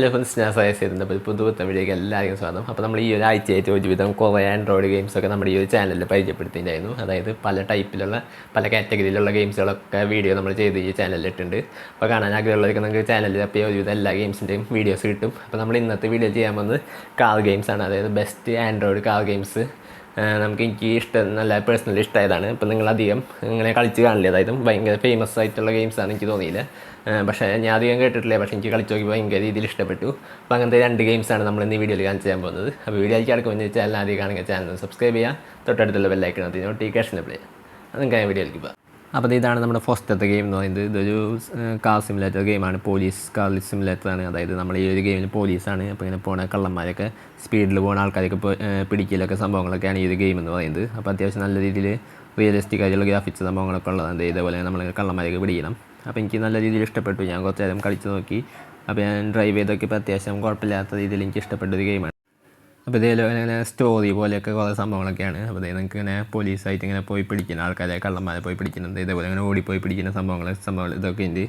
Hello friends, ഞാൻ suggest ചെയ്തിട്ടുണ്ട്. അപ്പോൾ പുതുപുത്തൻ വീഡിയോയ്ക്ക് എല്ലാവർക്കും സ്വാഗതം. അപ്പോൾ നമ്മൾ ഈ ഒരു ആഴ്ചയായിട്ട് ഒരുവിധം കുറേ ആൻഡ്രോയിഡ് ഗെയിംസൊക്കെ നമ്മുടെ ഈ ഒരു ചാനലിൽ പരിചയപ്പെടുത്തിയിട്ടുണ്ടായിരുന്നു. അതായത് പല ടൈപ്പിലുള്ള പല കാറ്റഗറിയിലുള്ള ഗെയിംസുകളൊക്കെ വീഡിയോ നമ്മൾ ചെയ്ത് ഈ ചാനലിൽ ഇട്ടുണ്ട്. അപ്പോൾ കാണാൻ ആഗ്രഹമുള്ളവർക്ക് നിങ്ങൾക്ക് ചാനലിൽ അപ്പോൾ ഒരുവിധം എല്ലാ ഗെയിംസിൻ്റെയും വീഡിയോസ് കിട്ടും. അപ്പോൾ നമ്മൾ ഇന്നത്തെ വീഡിയോ ചെയ്യാൻ പോകുന്നത് കാർ ഗെയിംസാണ്. അതായത് ബെസ്റ്റ് ആൻഡ്രോയിഡ് കാർ ഗെയിംസ് എനിക്ക് നല്ല പേഴ്സണലി ഇഷ്ടമായതാണ്. ഇപ്പോൾ നിങ്ങളധികം ഇങ്ങനെ കളിച്ച് കാണില്ല, അതായത് ഭയങ്കര ഫേമസ് ആയിട്ടുള്ള ഗെയിംസാണ് എനിക്ക് തോന്നിയില്ല. പക്ഷേ ഞാൻ അധികം കേട്ടിട്ടില്ല, പക്ഷേ എനിക്ക് കളിച്ച് നോക്കി ഭയങ്കര രീതിയിൽ ഇഷ്ടപ്പെട്ടു. അപ്പോൾ അങ്ങനത്തെ 2 ഗെയിംസാണ് നമ്മൾ ഇന്ന് വീഡിയോയിൽ കാണിച്ച് ചെയ്യാൻ പോകുന്നത്. അപ്പോൾ വീഡിയോയ്ക്ക് അടുക്കുമ്പോൾ ചാനൽ ആദ്യം കാണുക, ചാനൽ സബ്സ്ക്രൈബ് ചെയ്യുക, തൊട്ടടുത്തുള്ള ബെല്ലൈക്കൺ നോട്ടിഫിക്കേഷൻ പ്ലേ അതും ഞാൻ വീഡിയോയിലേക്ക് പോകാം. അപ്പോൾ ഇതാണ് നമ്മുടെ ഫസ്റ്റത്തെ ഗെയിം എന്ന് പറയുന്നത്. ഇതൊരു കാർ സിമുലേറ്റർ ഗെയിമാണ്, പോലീസ് കാർ സിമുലേറ്ററാണ്. അതായത് നമ്മൾ ഈ ഒരു ഗെയിമിൽ പോലീസാണ്. അപ്പോൾ ഇങ്ങനെ പോണ കള്ളന്മാരൊക്കെ സ്പീഡിൽ പോകുന്ന ആൾക്കാരൊക്കെ പിടിക്കലൊക്കെ സംഭവങ്ങളൊക്കെയാണ് ഈ ഒരു ഗെയിം എന്ന് പറയുന്നത്. അപ്പോൾ അത്യാവശ്യം നല്ല രീതിയിൽ റിയലിസ്റ്റിക് ആയിട്ടുള്ള ഗ്രാഫിക്സ് സംഭവങ്ങളൊക്കെ ഉള്ളതാണ്. ഇതേപോലെ നമ്മൾ കള്ളന്മാരൊക്കെ പിടിക്കണം. അപ്പോൾ എനിക്ക് നല്ല രീതിയിൽ ഇഷ്ടപ്പെട്ടു. ഞാൻ കുറച്ച് നേരം കളിച്ച് നോക്കി. അപ്പോൾ ഞാൻ ഡ്രൈവ് ചെയ്തൊക്കെ ഇപ്പോൾ അത്യാവശ്യം കുഴപ്പമില്ലാത്ത രീതിയിൽ എനിക്ക് ഇഷ്ടപ്പെട്ടൊരു ഗെയിമാണ്. അപ്പോൾ ഇതേപോലെ ഇങ്ങനെ സ്റ്റോറി പോലെയൊക്കെ കുറേ സംഭവങ്ങളൊക്കെയാണ്. അപ്പോൾ നിങ്ങൾക്ക് ഇങ്ങനെ പോലീസായിട്ട് ഇങ്ങനെ പോയി പിടിക്കുന്ന ആൾക്കാരെ, കള്ളന്മാരെ പോയി പിടിക്കുന്നുണ്ട്. ഇതേപോലെ ഇങ്ങനെ ഓടിപ്പോയി പിടിക്കുന്ന സംഭവങ്ങൾ ഇതൊക്കെ ഉണ്ട്.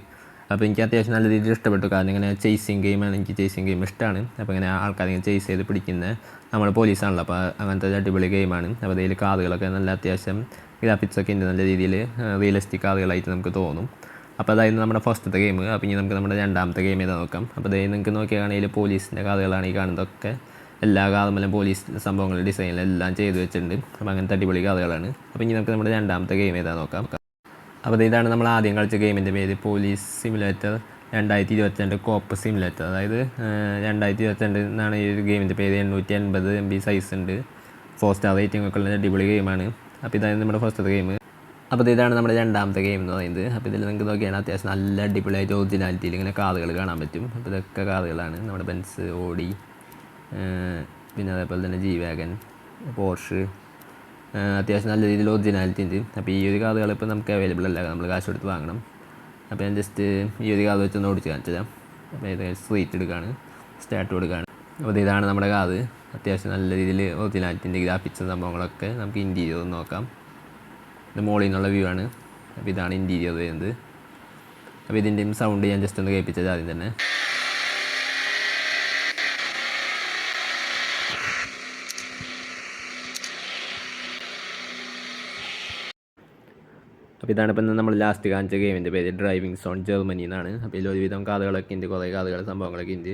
അപ്പോൾ എനിക്ക് അത്യാവശ്യം നല്ല രീതിയിൽ ഇഷ്ടപ്പെട്ടു. കാരണം ഇങ്ങനെ ചേസിങ് ഗെയിമാണ്, എനിക്ക് ചേസിങ് ഗെയിം ഇഷ്ടമാണ്. അപ്പോൾ ഇങ്ങനെ ആൾക്കാരിങ്ങനെ ചേസ് ചെയ്ത് പിടിക്കുന്ന നമ്മൾ പോലീസാണല്ലോ, അപ്പോൾ അങ്ങനത്തെ ഒരു അടിപൊളി ഗെയിമാണ്. അപ്പോൾ ഇതിൽ കാറുകളൊക്കെ നല്ല അത്യാവശ്യം ഗ്രാഫിക്സൊക്കെ ഉണ്ട്, നല്ല രീതിയിൽ റിയലിസ്റ്റിക് കാറുകളായിട്ട് നമുക്ക് തോന്നും. അപ്പോൾ അതായത് നമ്മുടെ ഫസ്റ്റത്തെ ഗെയിം. അപ്പോൾ ഇനി നമുക്ക് നമ്മുടെ രണ്ടാമത്തെ ഗെയിം ഏതാ നോക്കാം. അപ്പോൾ അതായത് നിങ്ങൾക്ക് നോക്കിയാണെങ്കിൽ പോലീസിൻ്റെ കാറുകളാണ് ഈ കാണുന്നതൊക്കെ. എല്ലാ കാറുമല്ല പോലീസ് സംഭവങ്ങൾ ഡിസൈനിലെല്ലാം ചെയ്ത് വെച്ചിട്ടുണ്ട്. അപ്പോൾ അങ്ങനത്തെ അടിപൊളി കാറുകളാണ്. അപ്പോൾ ഇനി നമുക്ക് നമ്മുടെ രണ്ടാമത്തെ ഗെയിം ഏതാ നോക്കാം. അപ്പോൾ ഇതാണ് നമ്മൾ ആദ്യം കളിച്ച ഗെയിമിൻ്റെ പേര്, പോലീസ് സിമുലേറ്റർ 2022 കോപ്പ് സിമുലേറ്റർ. അതായത് 2022 എന്നാണ് ഈ ഒരു ഗെയിമിൻ്റെ പേര്. 880 MB സൈസ് ഉണ്ട്, 4 സ്റ്റാർ റേറ്റിംഗ് ഒക്കെ ഉള്ള അടിപൊളി ഗെയിമാണ്. അപ്പോൾ ഇതാണ് നമ്മുടെ ഫസ്റ്റത്തെ ഗെയിം. അപ്പോൾ ഇതാണ് നമ്മുടെ രണ്ടാമത്തെ ഗെയിം എന്ന് പറയുന്നത്. അപ്പോൾ ഇതിൽ നിങ്ങൾക്ക് നോക്കിയാണ് അത്യാവശ്യം നല്ല അടിപൊളിയായിട്ട് ഒറിജിനാലിറ്റിയിൽ ഇങ്ങനെ കാറുകൾ കാണാൻ പറ്റും. അപ്പോൾ ഇതൊക്കെ കാറുകളാണ്, നമ്മുടെ ബെൻസ്, ഓഡി, പിന്നെ അതേപോലെ തന്നെ ജി വാഗൻ, പോർഷ്, അത്യാവശ്യം നല്ല രീതിയിൽ ഒറിജിനാലിറ്റി ഉണ്ട്. അപ്പോൾ ഈ ഒരു കാറുകൾ ഇപ്പോൾ നമുക്ക് അവൈലബിൾ അല്ല, നമ്മൾ കാശ് കൊടുത്ത് വാങ്ങണം. അപ്പോൾ ഞാൻ ജസ്റ്റ് ഈ ഒരു കാർ വെച്ചൊന്ന് ഓടിച്ച് കാണിച്ചു തരാം. അപ്പോൾ ഇത് സ്ട്രീറ്റ് എടുക്കുകയാണ്, സ്റ്റാർട്ട് കൊടുക്കുകയാണ്. അപ്പോൾ ഇതാണ് നമ്മുടെ കാറ്. അത്യാവശ്യം നല്ല രീതിയിൽ ഒറിജിനാലിറ്റിൻ്റെ ഗ്രാഫിക്സും സംഭവങ്ങളൊക്കെ നമുക്ക് ഇൻറ്റീരിയർ നോക്കാം. ഇത് മോളിൽ നിന്നുള്ള വ്യൂ ആണ്. അപ്പോൾ ഇതാണ് ഇൻറ്റീരിയർ വരുന്നത്. അപ്പോൾ ഇതിൻ്റെയും സൗണ്ട് ഞാൻ ജസ്റ്റ് ഒന്ന് കേൾപ്പിച്ചത് ആദ്യം തന്നെ. അപ്പോൾ ഇതാണ് ഇപ്പം നമ്മൾ ലാസ്റ്റ് കാണിച്ച ഗെയിമിൻ്റെ പേര്, ഡ്രൈവിംഗ് സോൺ ജർമ്മനി എന്നാണ്. അപ്പോൾ ഇതിൽ ഒരുവിധം കാറുകളൊക്കെ ഉണ്ട്, കുറേ കാറുകൾ സംഭവങ്ങളൊക്കെ ഉണ്ട്.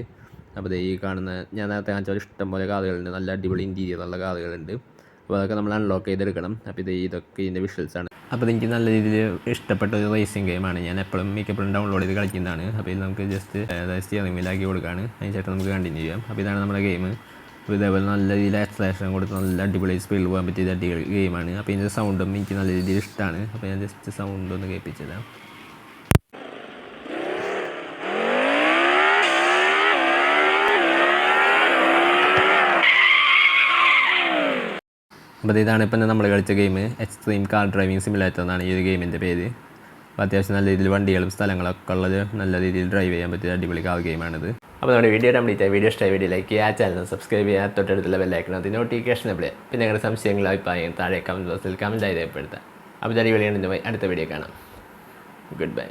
അപ്പോൾ ഈ കാണുന്ന ഞാൻ നേരത്തെ കാണിച്ച പോലെ ഇഷ്ടംപോലെ കാറുകളുണ്ട്, നല്ല അടിപൊളി ഇൻറ്റീരിയറുള്ള കാറുകളുണ്ട്. അപ്പോൾ അതൊക്കെ നമ്മൾ അൺലോക്ക് ചെയ്തെടുക്കണം. അപ്പോൾ ഇതൊക്കെ ഇതിൻ്റെ വിഷ്വൽസാണ്. അപ്പോൾ എനിക്ക് നല്ല രീതിയിൽ ഇഷ്ടപ്പെട്ട ഒരു റേസിംഗ് ഗെയിമാണ്. ഞാൻ മിക്കപ്പോഴും ഡൗൺലോഡ് ചെയ്ത് കളിക്കുന്നതാണ്. അപ്പോൾ ഇത് നമുക്ക് ജസ്റ്റ് സ്റ്റിയറിംഗ് വീലാക്കി കൊടുക്കുകയാണ്, അതിനുശേഷം നമുക്ക് കണ്ടിന്യൂ ചെയ്യാം. അപ്പോൾ ഇതാണ് നമ്മുടെ ഗെയിം. അപ്പോൾ ഇതേപോലെ നല്ല രീതിയിൽ ആക്സലേഷൻ കൊടുത്ത് നല്ല അടിപൊളി സ്പീഡിൽ പോകാൻ പറ്റിയ അടിപൊളി ഗെയിമാണ്. അപ്പോൾ ഇതിൻ്റെ സൗണ്ടും എനിക്ക് നല്ല രീതിയിൽ ഇഷ്ടമാണ്. അപ്പോൾ ഞാൻ ജസ്റ്റ് സൗണ്ട് ഒന്ന് കേൾപ്പിച്ചതാണ്. അപ്പോൾ ഇതാണ് ഇപ്പം നമ്മൾ കളിച്ച game, extreme car driving simulator എന്നാണ് ഈ ഒരു ഗെയിമിൻ്റെ പേര്. അപ്പോൾ അത്യാവശ്യം നല്ല രീതിയിൽ വണ്ടികളും സ്ഥലങ്ങളൊക്കെ ഉള്ളത് നല്ല രീതിയിൽ ഡ്രൈവ് ചെയ്യാൻ പറ്റിയ അടിപൊളി കാർ ഗെയിമാണിത്. അപ്പോൾ നമ്മുടെ വീഡിയോ കംപ്ലീറ്റ് ആയി. വീഡിയോ ഇഷ്ടമായി വീഡിയോ ലൈക്ക് ചെയ്യുക, ചാനൽ സബ്സ്ക്രൈബ് ചെയ്യുക, തൊട്ടടുത്തുള്ള ബെല്ലൈക്കൺ നോട്ടിഫിക്കേഷൻ പ്ലേ. പിന്നെ നിങ്ങളുടെ സംശയങ്ങളും അഭിപ്രായങ്ങളും താഴെ കമൻറ്റ് ബോക്സിൽ കമൻറ്റായി രേഖപ്പെടുത്താം. അപ്പോൾ അടിപൊളിയാണ്. അടുത്ത വീഡിയോ കാണാം. Good bye.